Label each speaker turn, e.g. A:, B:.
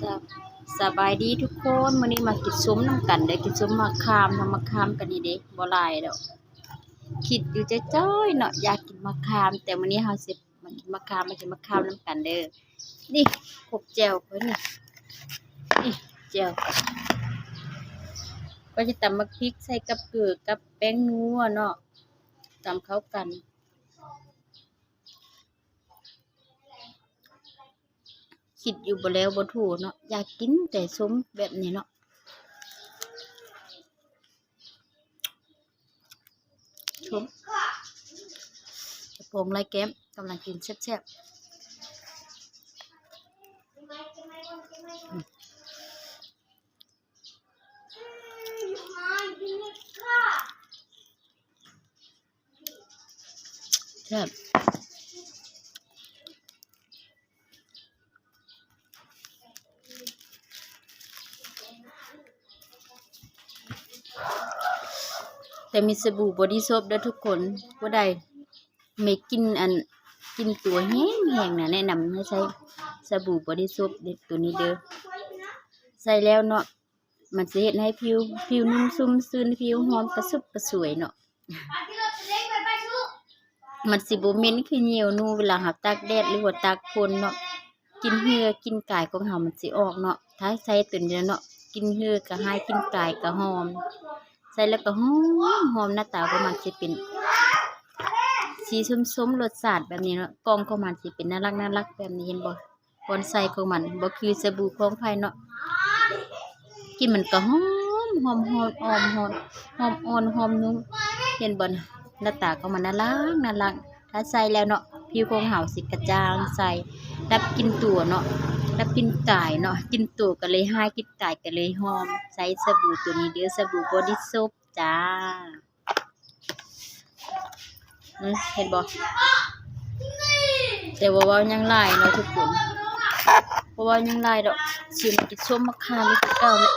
A: สบสบายดีทุกคนมื้อนี้มากินส้มน้ำกันเด้อกินส้มมะขามทำมะขามกันนี่เด้บ่หลายดอกคิดอยู่จ้อยๆเนาะอยากกินมะขามแต่มื้อนี้เฮาสิมากินมะขามน้ำกันเด้อนี่พวกแจ่วเพิ่นนี่แจ่วก็จะตำบักพริกใส่กับเกลือกับแป้งนัวเนาะตำเข้ากันคิดอยู่บ่แล้วบ่ถูกเนาะอยากกินแต่ส้มแบบนี้เนาะชมกระโปรงลายแก้มกำลังกินแซ่บๆแซ่บแต่มีสบู่บอดี้โซปเด้อทุกคนบ่ได้ไม่กินตัวแห้งๆน่ะแนะนำให้ใช้สบู่บอดี้โซปเด็ดตัวนี้เด้อใส่แล้วเนาะมันสิเฮ็ดให้ผิวนุ่มซุ่มซื่นผิวหอมกระซุบกระสวยเนาะมันสิบ่เหม็นคือเหนียวนูเวลาเราตากแดดหรือว่าตากฝนเนาะกลิ่นเหงื่อกลิ่นกายของเรามันสิออกเนาะถ้าใส่ตัวนี้เนาะกลิ่นเหงื่อก็หายกลิ่นกายก็หอมใส่แล้วก็หอมหน้าตาของมันสิเป็นสีส้มๆรสชาติแบบนี้เนาะกล่องของมันสิเป็นน่ารักแบบนี้เห็นบ่บอนไซของมันบ่คือสบู่ของไผเนาะกลิ่นมันก็หอมอ่อนหอมนุ่มเห็นบ่หน้าตาของมันน่ารักถ้าใส่แล้วเนาะผิวของเฮาสิกระจ่างใสรับกลิ่นตัวเนาะรับกลิ่นกายเนาะกลิ่นตัวก็เลยหายกลิ่นกายก็เลยหอมใส่สบู่ตัวนี้เด้อสบู่บอดี้โซปจ้าเห็นบ่แต่ว่าเว้ายังหลายเนาะทุกคนเพราะว่ายังหลายดอกสิมากินส้มมะขามอีกคือเก่าเลย